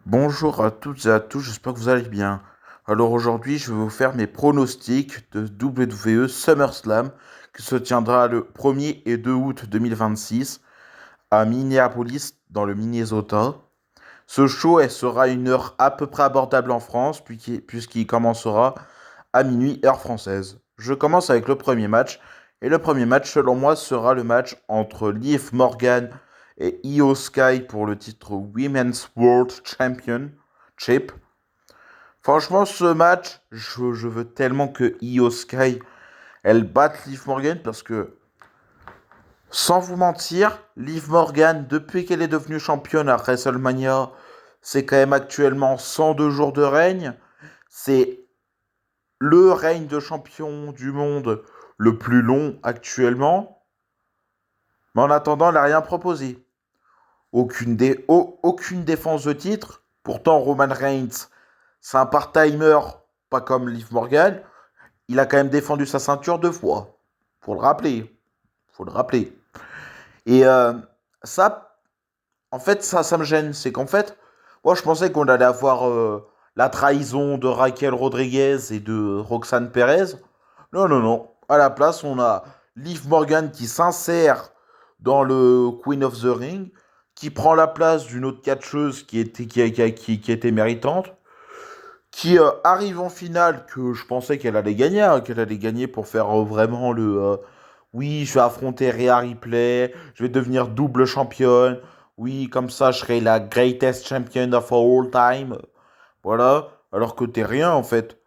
Bonjour à toutes et à tous, j'espère que vous allez bien. Alors aujourd'hui, je vais vous faire mes pronostics de WWE SummerSlam qui se tiendra le 1er et 2 août 2026 à Minneapolis dans le Minnesota. Ce show sera une heure à peu près abordable en France puisqu'il commencera à minuit heure française. Je commence avec le premier match et le premier match selon moi sera le match entre Liv Morgan et Io Sky pour le titre Women's World Championship. Franchement, ce match, je veux tellement que Io Sky elle batte Liv Morgan parce que, sans vous mentir, Liv Morgan, depuis qu'elle est devenue championne à WrestleMania, c'est quand même actuellement 102 jours de règne. C'est le règne de champion du monde le plus long actuellement. Mais en attendant, elle n'a rien proposé. Aucune défense de titre. Pourtant, Roman Reigns, c'est un part-timer, pas comme Liv Morgan. Il a quand même défendu sa ceinture 2 fois. Faut le rappeler. Faut le rappeler. Et ça, en fait, ça me gêne. C'est qu'en fait, moi, je pensais qu'on allait avoir la trahison de Raquel Rodriguez et de Roxane Perez. Non, non, non. À la place, on a Liv Morgan qui s'insère dans le Queen of the Ring, qui prend la place d'une autre catcheuse qui était méritante, qui arrive en finale que je pensais qu'elle allait gagner, hein, qu'elle allait gagner pour faire vraiment oui, je vais affronter Rhea Ripley, je vais devenir double championne, oui, comme ça je serai la greatest champion of all time, voilà, alors que t'es rien en fait.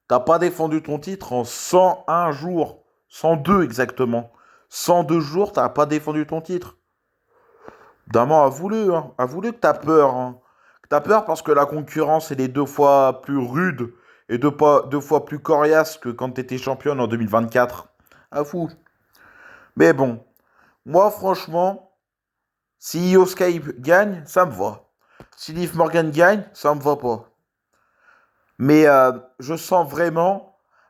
T'as pas défendu ton titre en 101 jours, 102 exactement. 102 jours, t'as pas défendu ton titre. Daman a voulu que t'as peur. Hein. Que t'as peur parce que la concurrence, elle est 2 fois plus rude et 2 fois plus coriace que quand t'étais championne en 2024. Avoue. Mais bon, moi franchement, si Io Sky gagne, ça me va. Si Liv Morgan gagne, ça me va pas. Mais je sens vraiment.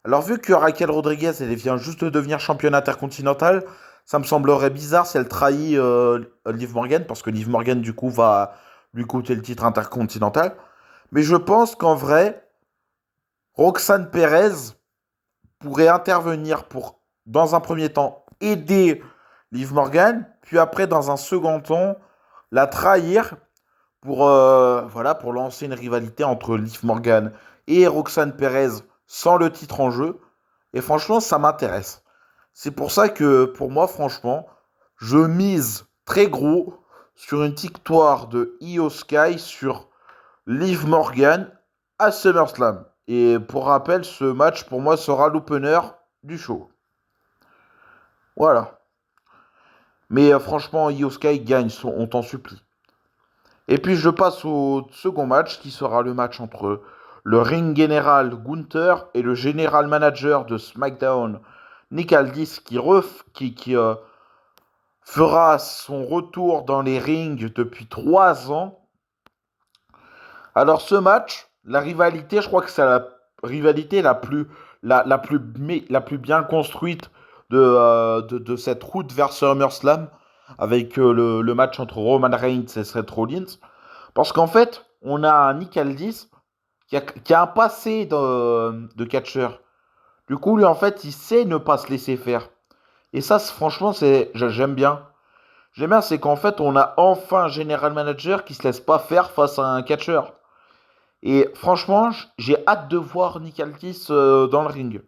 Alors, vu que Raquel Rodriguez, elle vient juste de devenir championne intercontinentale, ça me semblerait bizarre si elle trahit Liv Morgan, parce que Liv Morgan, du coup, va lui coûter le titre intercontinental. Mais je pense qu'en vrai, Roxane Perez pourrait intervenir pour, dans un premier temps, aider Liv Morgan, puis après, dans un second temps, la trahir pour, voilà, pour lancer une rivalité entre Liv Morgan et Roxane Perez sans le titre en jeu. Et franchement, ça m'intéresse. C'est pour ça que, pour moi, franchement, je mise très gros sur une victoire de Io Sky sur Liv Morgan à SummerSlam. Et pour rappel, ce match, pour moi, sera l'opener du show. Voilà. Mais franchement, Io Sky gagne, on t'en supplie. Et puis je passe au second match qui sera le match entre le ring général Gunther et le général manager de SmackDown, Nick Aldis, qui fera son retour dans les rings depuis 3 ans. Alors ce match, la rivalité, je crois que c'est la rivalité la plus bien construite de cette route vers SummerSlam avec le match entre Roman Reigns et Seth Rollins. Parce qu'en fait, on a un Nick Aldis qui a un passé de catcheur. Du coup, lui, en fait, il sait ne pas se laisser faire. Et ça, franchement, j'aime bien. J'aime bien, c'est qu'en fait, on a enfin un general manager qui se laisse pas faire face à un catcheur. Et franchement, j'ai hâte de voir Nick Aldis dans le ring.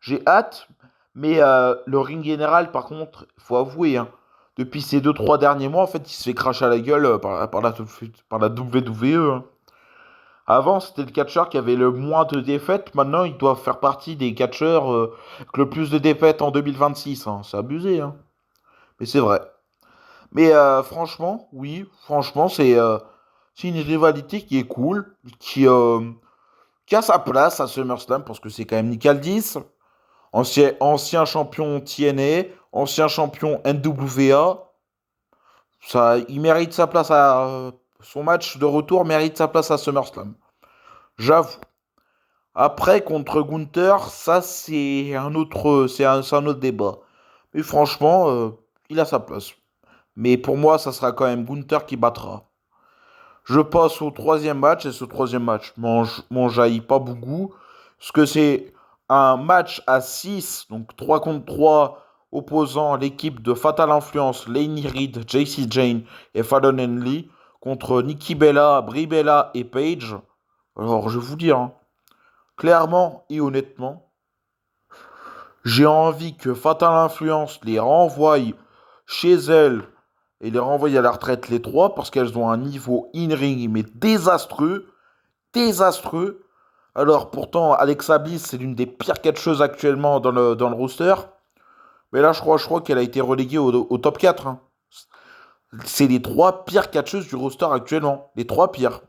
J'ai hâte, mais le ring général, par contre, faut avouer, hein, depuis ces 2 3 derniers mois, en fait, il se fait cracher à la gueule par la WWE. Hein. Avant, c'était le catcheur qui avait le moins de défaites. Maintenant, il doit faire partie des catcheurs avec le plus de défaites en 2026. Hein. C'est abusé, hein. Mais c'est vrai. Mais franchement, oui, franchement, c'est une rivalité qui est cool, qui a sa place à SummerSlam parce que c'est quand même Nick Aldis, ancien champion TNA, ancien champion NWA. Ça, il mérite sa place son match de retour mérite sa place à SummerSlam. J'avoue. Après, contre Gunther, ça, c'est un autre débat. Mais franchement, il a sa place. Mais pour moi, ça sera quand même Gunther qui battra. Je passe au troisième match et ce troisième match m'en jaillit pas beaucoup. Parce que c'est un match à 6 donc 3 contre 3 opposant l'équipe de Fatal Influence, Laney Reed, JC Jane et Fallon Henley contre Nikki Bella, Brie Bella et Paige. Alors je vais vous dire, hein, clairement et honnêtement, j'ai envie que Fatal Influence les renvoie chez elles et les renvoie à la retraite les trois parce qu'elles ont un niveau in-ring mais désastreux, désastreux. Alors pourtant Alexa Bliss c'est l'une des pires catcheuses actuellement dans le roster, mais là je crois qu'elle a été reléguée au top 4, hein. C'est les trois pires catcheuses du roster actuellement, les trois pires.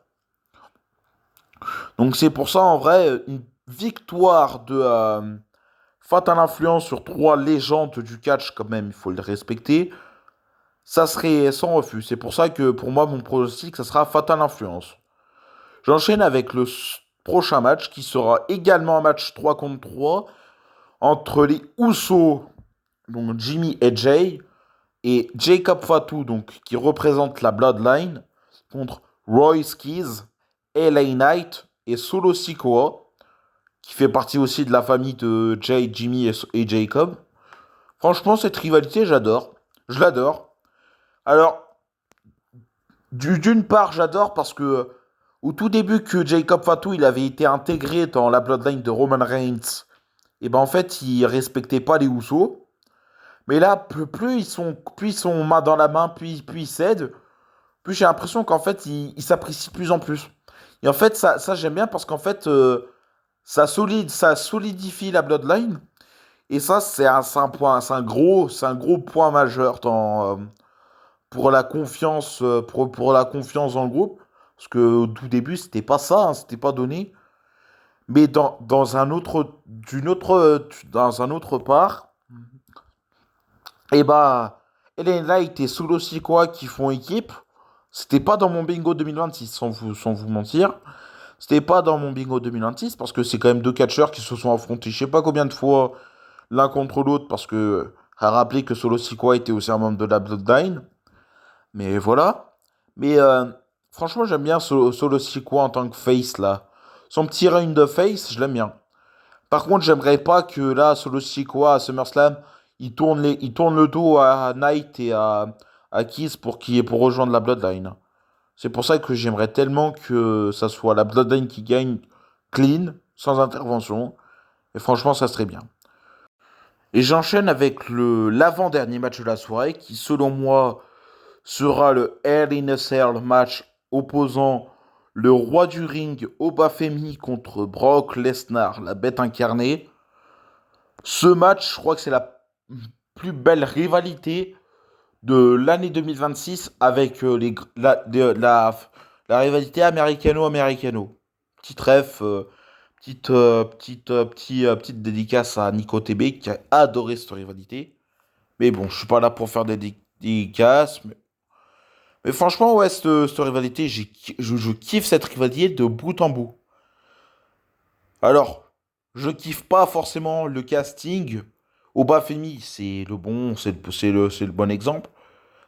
Donc c'est pour ça en vrai une victoire de Fatal Influence sur trois légendes du catch quand même, il faut le respecter. Ça serait sans refus. C'est pour ça que pour moi, mon pronostic, ça sera Fatal Influence. J'enchaîne avec le prochain match qui sera également un match 3 contre 3 entre les Usos, donc Jimmy et Jay, et Jacob Fatu, donc qui représente la Bloodline, contre Royce Keys, LA Knight et Solo Sikoa, qui fait partie aussi de la famille de Jay, Jimmy et Jacob. Franchement, cette rivalité, j'adore. Je l'adore. Alors, d'une part, j'adore parce que au tout début que Jacob Fatu il avait été intégré dans la bloodline de Roman Reigns, et ben en fait il respectait pas les Usos. Mais là, plus ils sont main dans la main, puis ils cèdent, plus j'ai l'impression qu'en fait ils s'apprécient de plus en plus. Et en fait ça j'aime bien parce qu'en fait ça solidifie la bloodline. Et ça c'est un point, c'est un gros point majeur pour la confiance, pour la confiance dans le groupe. Parce que au tout début, c'était pas ça, hein, c'était pas donné. Mais dans un autre part, et bah, Ellen Light et Solo Sikoa qui font équipe, c'était pas dans mon bingo 2026, sans vous mentir. C'était pas dans mon bingo 2026 parce que c'est quand même deux catcheurs qui se sont affrontés, je sais pas combien de fois l'un contre l'autre, parce que à rappeler que Solo Sikoa était aussi un membre de la Bloodline. Mais voilà. Mais franchement, j'aime bien Solo Sikoa en tant que face là. Son petit run de face, je l'aime bien. Par contre, j'aimerais pas que là, Solo Sikoa à SummerSlam, il tourne le dos à Knight et à Kiss pour rejoindre la Bloodline. C'est pour ça que j'aimerais tellement que ça soit la Bloodline qui gagne clean, sans intervention. Et franchement, ça serait bien. Et j'enchaîne avec l'avant-dernier match de la soirée qui, selon moi, sera le Hell in a Cell match opposant le roi du ring Obafemi contre Brock Lesnar, la bête incarnée. Ce match, je crois que c'est la plus belle rivalité de l'année 2026 avec la rivalité américano-américano. Petite ref, petite dédicace à Nico TB qui a adoré cette rivalité. Mais bon, je suis pas là pour faire des dédicaces. Mais franchement, ouais, cette rivalité, je kiffe cette rivalité de bout en bout. Alors, je kiffe pas forcément le casting. Obafemi, c'est le bon, c'est le bon exemple.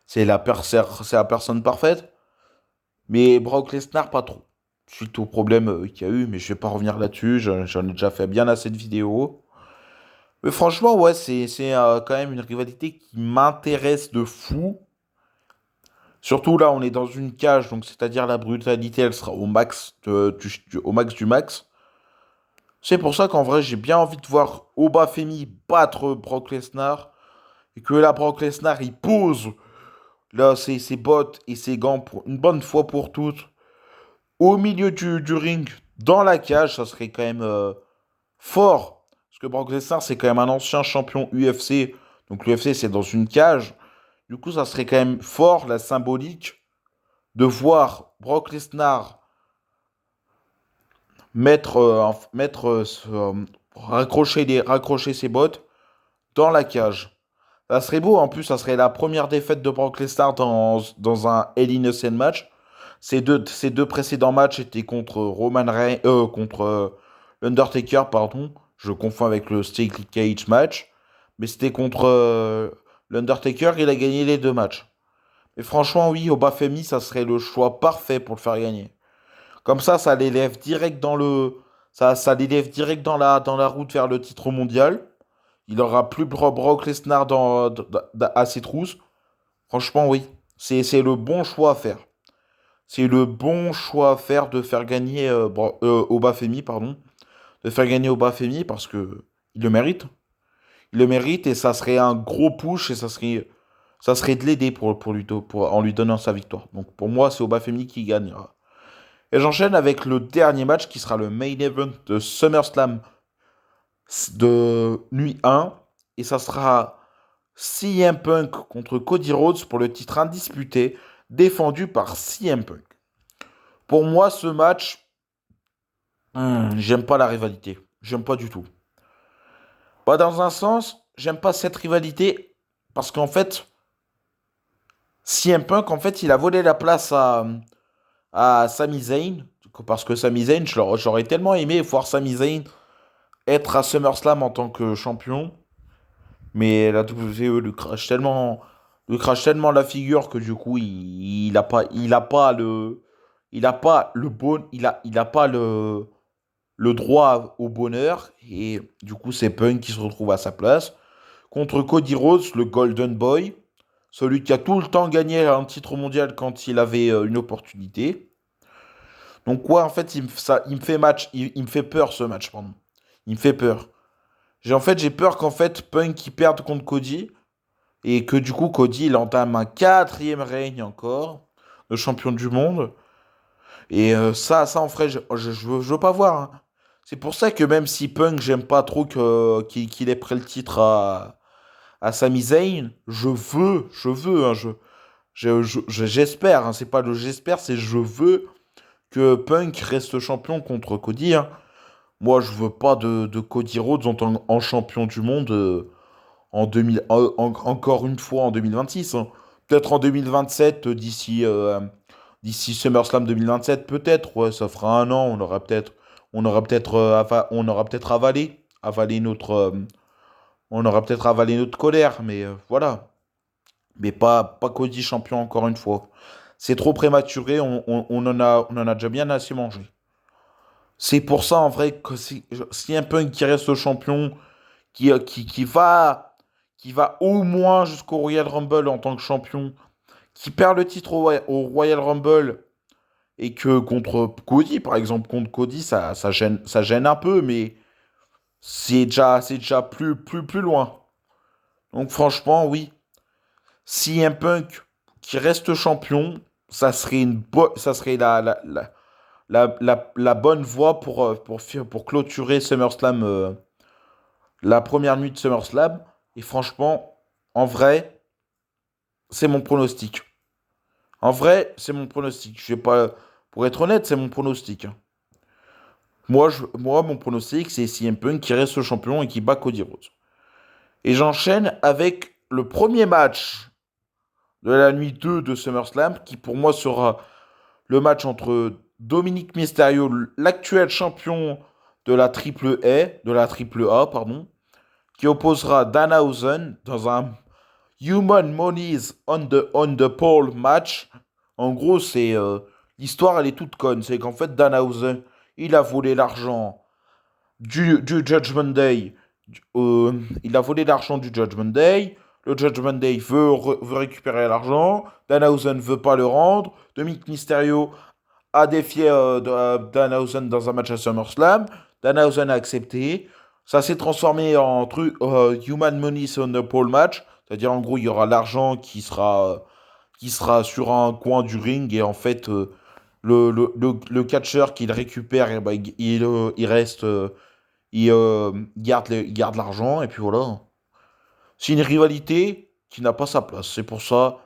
C'est la personne parfaite. Mais Brock Lesnar, pas trop. Suite au problème qu'il y a eu, mais je vais pas revenir là-dessus. J'en ai déjà fait bien assez de vidéos. Mais franchement, ouais, c'est quand même une rivalité qui m'intéresse de fou. Surtout là, on est dans une cage, donc c'est-à-dire la brutalité, elle sera au max, au max du max. C'est pour ça qu'en vrai, j'ai bien envie de voir Obafemi battre Brock Lesnar. Et que là, Brock Lesnar, il pose là ses bottes et ses gants pour une bonne fois pour toutes. Au milieu du ring, dans la cage, ça serait quand même fort. Parce que Brock Lesnar, c'est quand même un ancien champion UFC. Donc l'UFC, c'est dans une cage. Du coup, ça serait quand même fort, la symbolique, de voir Brock Lesnar raccrocher ses bottes dans la cage. Ça serait beau, en plus, ça serait la première défaite de Brock Lesnar dans un Hell in a Cell match. Ces deux précédents matchs étaient contre contre l'Undertaker, pardon. Je confonds avec le Steel Cage match. Mais c'était contre l'Undertaker, il a gagné les deux matchs. Et franchement, oui, Obafemi, ça serait le choix parfait pour le faire gagner. Comme ça l'élève direct dans le, ça l'élève direct dans la route vers le titre mondial. Il aura plus Brock Lesnar à ses trousses. Franchement, oui. C'est le bon choix à faire. C'est le bon choix à faire de faire gagner Obafemi, pardon. De faire gagner Obafemi parce que il le mérite. Il le mérite et ça serait un gros push et ça serait de l'aider en lui donnant sa victoire. Donc pour moi, c'est Obafemi qui gagnera. Et j'enchaîne avec le dernier match qui sera le main event de SummerSlam de nuit 1. Et ça sera CM Punk contre Cody Rhodes pour le titre indisputé défendu par CM Punk. Pour moi, ce match, j'aime pas la rivalité. J'aime pas du tout. Pas dans un sens, j'aime pas cette rivalité parce qu'en fait, CM Punk, en fait, il a volé la place à Sami Zayn. Parce que Sami Zayn, j'aurais tellement aimé voir Sami Zayn être à SummerSlam en tant que champion. Mais la WWE lui crache tellement la figure que du coup, il a pas le bon, il a pas le droit au bonheur. Et du coup, c'est Punk qui se retrouve à sa place. Contre Cody Rhodes, le Golden Boy. Celui qui a tout le temps gagné un titre mondial quand il avait une opportunité. Donc, ouais, en fait, il me fait il me fait peur ce match, pardon. Il me fait peur. J'ai peur qu'en fait, Punk il perde contre Cody. Et que du coup, Cody, il entame un quatrième règne encore de champion du monde. Et ça en vrai, je veux pas voir, hein. C'est pour ça que même si Punk, j'aime pas trop qu'il ait pris le titre à Sami Zayn, je veux, hein, j'espère, hein, c'est pas le j'espère, c'est je veux que Punk reste champion contre Cody, hein. Moi, je veux pas de Cody Rhodes en champion du monde en 2000, encore une fois en 2026, hein. Peut-être en 2027, d'ici SummerSlam 2027, peut-être, ouais, ça fera un an, on aura peut-être on aura peut-être avalé notre colère, mais voilà. Mais pas Cody champion encore une fois. C'est trop prématuré, on en a déjà bien assez mangé. C'est pour ça, en vrai, que si un Punk qui reste champion, qui va au moins jusqu'au Royal Rumble en tant que champion, qui perd le titre au Royal Rumble, et que contre Cody, par exemple, contre Cody, ça gêne un peu, mais c'est déjà plus loin. Donc franchement, oui, si un Punk qui reste champion, ça serait la bonne voie pour clôturer SummerSlam, la première nuit de SummerSlam. Et franchement, en vrai, c'est mon pronostic. En vrai, c'est mon pronostic. Je vais pas, pour être honnête, c'est mon pronostic, hein. Mon pronostic, c'est CM Punk qui reste champion et qui bat Cody Rhodes. Et j'enchaîne avec le premier match de la nuit 2 de SummerSlam, qui pour moi sera le match entre Dominic Mysterio, l'actuel champion de la triple A, pardon, qui opposera Danhausen dans un Human Monies on the Pole match. En gros, l'histoire, elle est toute conne. C'est qu'en fait, Danhausen, il a volé l'argent du Judgment Day. Il a volé l'argent du Judgment Day. Le Judgment Day veut récupérer l'argent. Danhausen ne veut pas le rendre. Dominic Mysterio a défié Danhausen dans un match à SummerSlam. Danhausen a accepté. Ça s'est transformé en truc Human Money on the Pole match. C'est-à-dire, en gros, il y aura l'argent qui sera sur un coin du ring. Et en fait, le catcheur qu'il récupère, eh ben, il reste. Il garde l'argent. Et puis voilà. C'est une rivalité qui n'a pas sa place. C'est pour ça,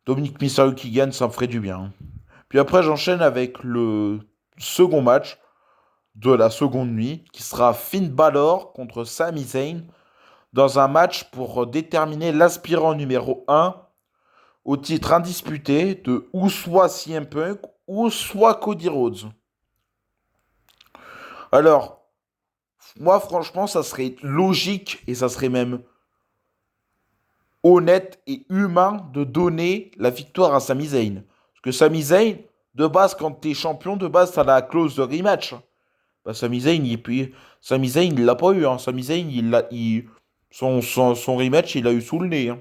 Dominic Mysterio qui gagne, ça me ferait du bien. Puis après, j'enchaîne avec le second match de la seconde nuit, qui sera Finn Balor contre Sami Zayn, dans un match pour déterminer l'aspirant numéro un au titre indisputé de ou soit CM Punk ou soit Cody Rhodes. Alors, moi franchement, ça serait logique et ça serait même honnête et humain de donner la victoire à Sami Zayn. Parce que Sami Zayn, de base, quand t'es champion, de base, t'as la clause de rematch. Bah, Sami Zayn, Sami Zayn, il l'a pas eu. Hein. Sami Zayn, son rematch, il l'a eu sous le nez. Hein.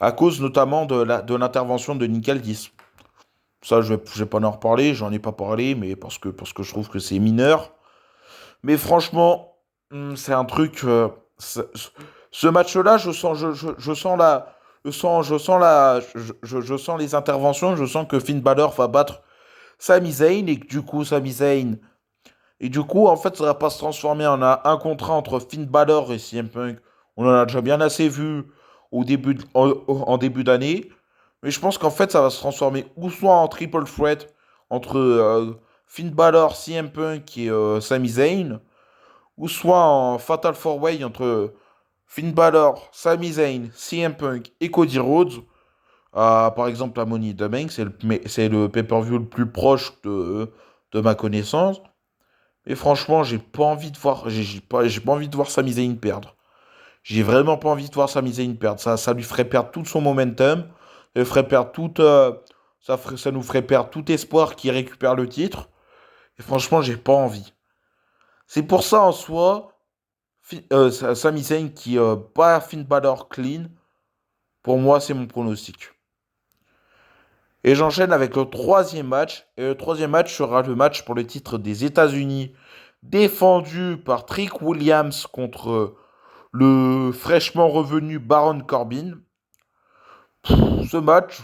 À cause notamment de l'intervention de Nick Aldis. Ça, je vais pas en reparler, j'en ai pas parlé, mais parce que je trouve que c'est mineur. Mais franchement, c'est un truc. Ce match-là, je sens la, je sens la, je sens les interventions, je sens que Finn Balor va battre Sami Zayn et que du coup, Sami Zayn. Et du coup, en fait, ça va pas se transformer en un contrat entre Finn Balor et CM Punk. On en a déjà bien assez vu en début d'année. Mais je pense qu'en fait, ça va se transformer ou soit en triple threat entre Finn Balor, CM Punk et Sami Zayn, ou soit en Fatal 4-Way entre Finn Balor, Sami Zayn, CM Punk et Cody Rhodes. Par exemple, la Money in the Bank, c'est le pay-per-view le plus proche de ma connaissance. Et franchement, j'ai pas envie de voir Sami Zayn perdre. J'ai vraiment pas envie de voir Sami Zayn perdre. Ça lui ferait perdre tout son momentum. Ça lui ferait perdre ça nous ferait perdre tout espoir qu'il récupère le titre. Et franchement, j'ai pas envie. C'est pour ça en soi, Sami Zayn qui bat Finn Balor clean, pour moi, c'est mon pronostic. Et j'enchaîne avec le troisième match. Et le troisième match sera le match pour le titre des États-Unis, défendu par Trick Williams contre le fraîchement revenu Baron Corbin. Ce match,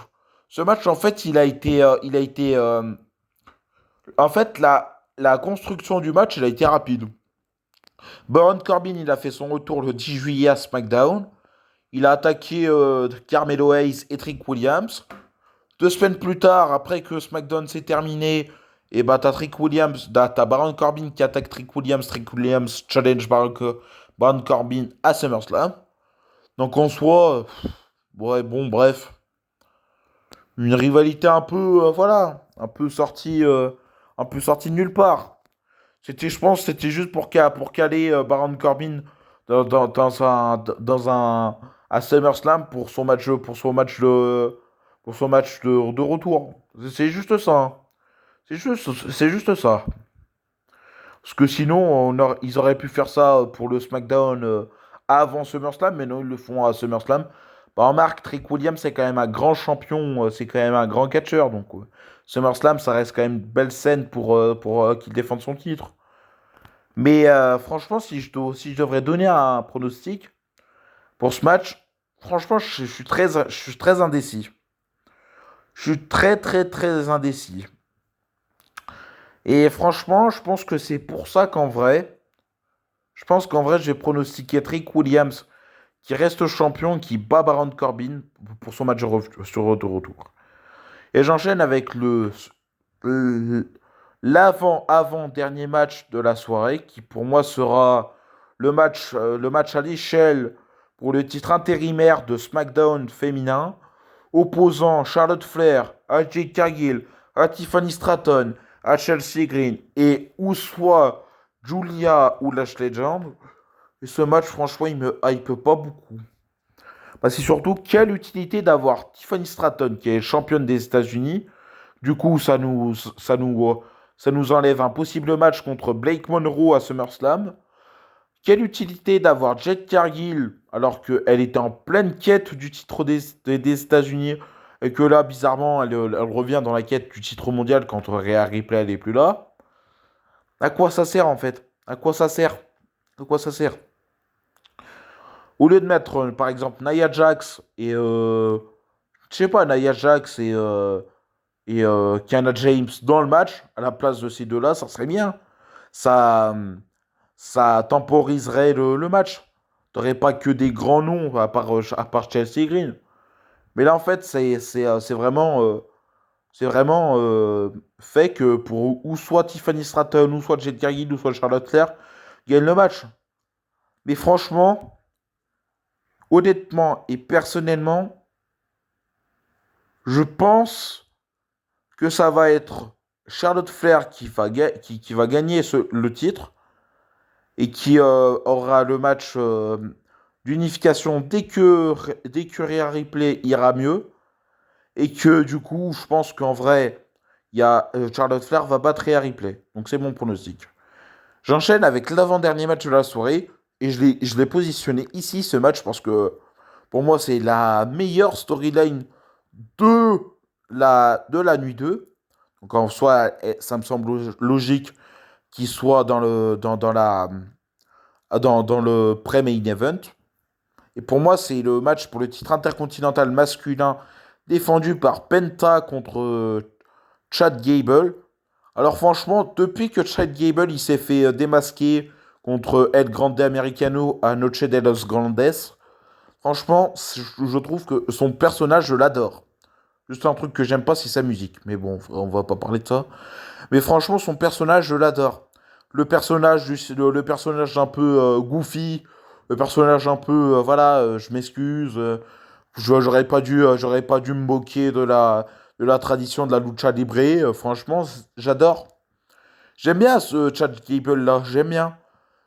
ce match en fait, en fait, la construction du match, elle a été rapide. Baron Corbin, il a fait son retour le 10 juillet à SmackDown. Il a attaqué Carmelo Hayes et Trick Williams. 2 semaines plus tard, après que SmackDown s'est terminé, et bah t'as Baron Corbin qui attaque Trick Williams challenge Baron Corbin à SummerSlam. Donc en soi, ouais, bon, bref, une rivalité un peu, voilà, un peu sortie de nulle part. Je pense, c'était juste pour caler Baron Corbin dans un, à SummerSlam pour son match de retour. C'est juste ça. Hein. C'est juste ça. Parce que sinon, ils auraient pu faire ça pour le SmackDown avant SummerSlam, mais non, ils le font à SummerSlam. Bah, remarque, Trick Williams, c'est quand même un grand champion, c'est quand même un grand catcheur. Donc, SummerSlam, ça reste quand même une belle scène pour qu'il défende son titre. Mais franchement, si je devrais donner un pronostic pour ce match, franchement, je suis très indécis. Je suis très indécis. Et franchement, je pense que c'est pour ça je pense qu'en vrai, je vais pronostiquer Trick Williams qui reste champion, qui bat Baron Corbin pour son match de retour. Et j'enchaîne avec le- l'avant-avant-dernier match de la soirée, qui pour moi sera le match à l'échelle pour le titre intérimaire de SmackDown féminin, opposant Charlotte Flair à Jade Cargill, à Tiffany Stratton, à Chelsea Green et ou soit Julia ou Lash Legend. Et ce match, franchement, il me hype pas beaucoup. Parce que surtout, quelle utilité d'avoir Tiffany Stratton, qui est championne des États-Unis. Du coup, ça nous enlève un possible match contre Blake Monroe à SummerSlam. Quelle utilité d'avoir Jet Cargill alors qu'elle était en pleine quête du titre des États-Unis et que là, bizarrement, elle revient dans la quête du titre mondial quand Rhea Ripley elle est plus là. À quoi ça sert en fait? À quoi ça sert? À quoi ça sert? Au lieu de mettre par exemple Nia Jax et je sais pas, Nia Jax et Kiana James dans le match à la place de ces deux-là, ça serait bien. Ça, ça temporiserait le match. T'aurais pas que des grands noms à part Chelsea Green. Mais là, en fait, c'est vraiment fait que pour ou soit Tiffany Stratton, ou soit Jade Cargill, ou soit Charlotte Flair gagnent le match. Mais franchement, honnêtement et personnellement, je pense que ça va être Charlotte Flair qui va gagner le titre et qui aura le match d'unification dès que Rhea Ripley ira mieux. Et que du coup, je pense qu'en vrai, Charlotte Flair va battre Rhea Ripley. Donc c'est mon pronostic. J'enchaîne avec l'avant-dernier match de la soirée. Et je l'ai positionné ici, ce match, parce que pour moi, c'est la meilleure storyline de de la nuit 2. Donc en soi, ça me semble logique qu'il soit dans le pré-main event. Et pour moi, c'est le match pour le titre intercontinental masculin défendu par Penta contre Chad Gable. Alors franchement, depuis que Chad Gable il s'est fait démasquer contre El Grande Americano à Noche de los Grandes, franchement, je trouve que son personnage, je l'adore. Juste un truc que j'aime pas, c'est sa musique. Mais bon, on va pas parler de ça. Mais franchement, son personnage, je l'adore. Le personnage un peu goofy, le personnage un peu, voilà, je m'excuse, j'aurais pas dû me moquer de la tradition de la lucha libre. Franchement, j'adore. J'aime bien ce Chad Gable là, j'aime bien.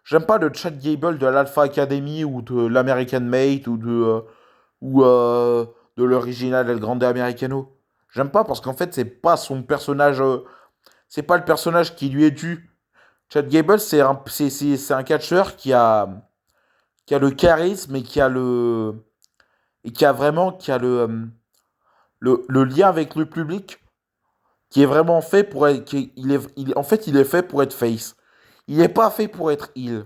J'aime pas le Chad Gable de l'Alpha Academy ou de l'American Mate ou de l'original El Grande Americano. J'aime pas parce qu'en fait, c'est pas son personnage, c'est pas le personnage qui lui est dû. Chad Gable, c'est un catcheur qui a le charisme et qui a vraiment le lien avec le public qui est vraiment fait pour être. En fait, il est fait pour être face. Il n'est pas fait pour être heel.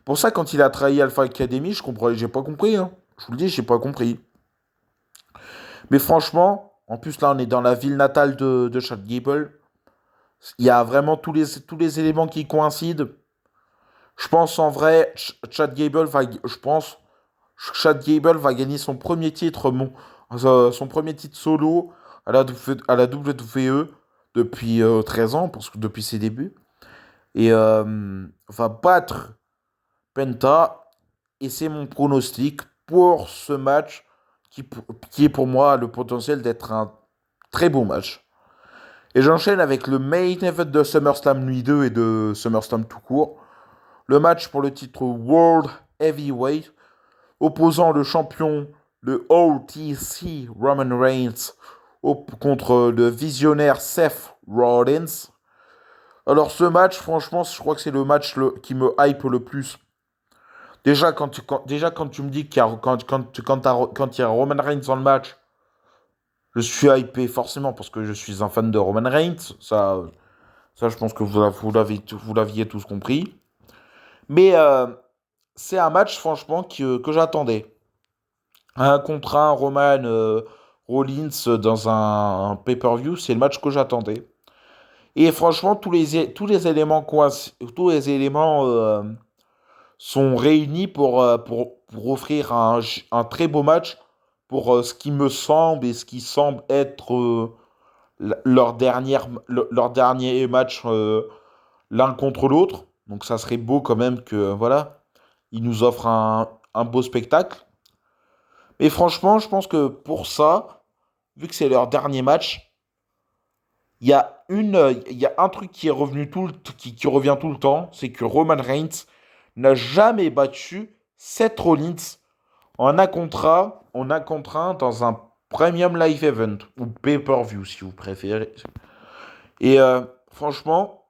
Pour ça, quand il a trahi Alpha Academy, j'ai pas compris. Hein. Je vous le dis, j'ai pas compris. Mais franchement, en plus là, on est dans la ville natale de Chad Gable. Il y a vraiment tous les éléments qui coïncident. Je pense en vrai, Chad Gable va gagner son premier titre solo à la WWE depuis 13 ans, parce que depuis ses débuts. Et va battre Penta. Et c'est mon pronostic pour ce match qui est pour moi le potentiel d'être un très beau match. Et j'enchaîne avec le main event de SummerSlam nuit 2 et de SummerSlam tout court. Le match pour le titre World Heavyweight opposant le champion, le OTC Roman Reigns, contre le visionnaire Seth Rollins. Alors ce match, franchement, je crois que c'est le match qui me hype le plus. Déjà, quand tu me dis quand il y a Roman Reigns dans le match, je suis hypé forcément parce que je suis un fan de Roman Reigns. Ça je pense que vous l'aviez tous compris. Mais c'est un match, franchement, que j'attendais. Un contre un Roman Rollins dans un pay-per-view, c'est le match que j'attendais. Et franchement, tous les éléments sont réunis pour offrir un très beau match pour ce qui me semble et ce qui semble être leur dernier match l'un contre l'autre. Donc ça serait beau quand même que voilà, ils nous offrent un beau spectacle. Et franchement, je pense que pour ça, vu que c'est leur dernier match, il y a un truc qui est qui revient tout le temps, c'est que Roman Reigns n'a jamais battu Seth Rollins en un contre un dans un premium live event ou pay-per-view si vous préférez. Et franchement,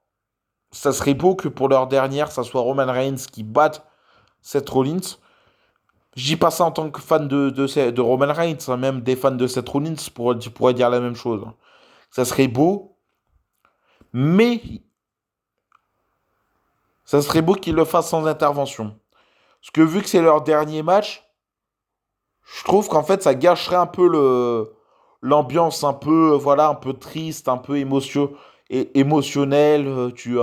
ça serait beau que pour leur dernière, ça soit Roman Reigns qui batte Seth Rollins. Je dis pas ça en tant que fan de Roman Reigns, hein, même des fans de Seth Rollins pourraient dire la même chose. Ça serait beau, mais ça serait beau qu'ils le fassent sans intervention. Parce que vu que c'est leur dernier match, je trouve qu'en fait ça gâcherait un peu l'ambiance un peu voilà un peu triste, un peu émotionnelle du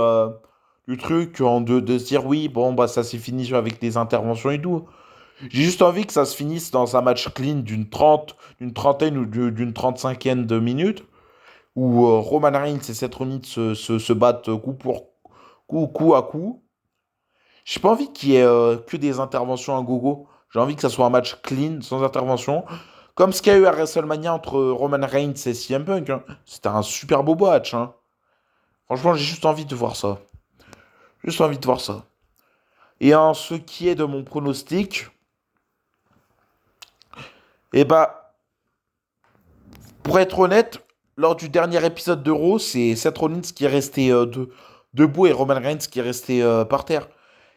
truc de se dire oui bon bah ça s'est fini avec des interventions et tout. J'ai juste envie que ça se finisse dans un match clean d'une trentaine ou d'une 35e de minutes où Roman Reigns et Seth Rollins se battent coup à coup. J'ai pas envie qu'il y ait que des interventions à gogo. J'ai envie que ça soit un match clean, sans intervention. Comme ce qu'il y a eu à WrestleMania entre Roman Reigns et CM Punk. Hein. C'était un super beau match. Hein. Franchement, j'ai juste envie de voir ça. Juste envie de voir ça. Et en ce qui est de mon pronostic, Et bah, pour être honnête, lors du dernier épisode de Raw, c'est Seth Rollins qui est resté debout et Roman Reigns qui est resté par terre.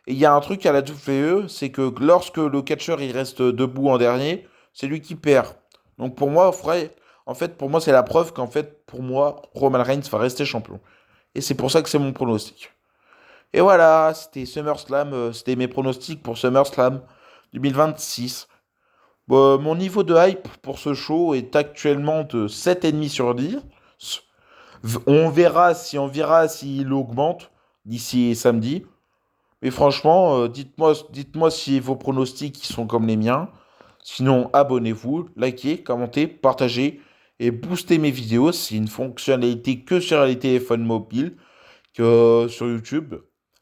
Et il y a un truc à la WWE, c'est que lorsque le catcheur il reste debout en dernier, c'est lui qui perd. Donc pour moi, en fait, pour moi, c'est la preuve qu'en fait, pour moi, Roman Reigns va rester champion. Et c'est pour ça que c'est mon pronostic. Et voilà, c'était SummerSlam, c'était mes pronostics pour SummerSlam 2026. Mon niveau de hype pour ce show est actuellement de 7,5 sur 10. On verra s'il augmente d'ici samedi. Mais franchement, dites-moi si vos pronostics sont comme les miens. Sinon, abonnez-vous, likez, commentez, partagez et boostez mes vidéos. C'est une fonctionnalité que sur les téléphones mobiles, que sur YouTube.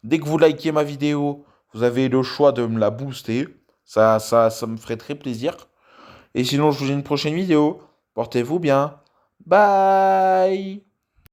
Dès que vous likez ma vidéo, vous avez le choix de me la booster. Ça me ferait très plaisir. Et sinon, je vous dis une prochaine vidéo. Portez-vous bien. Bye!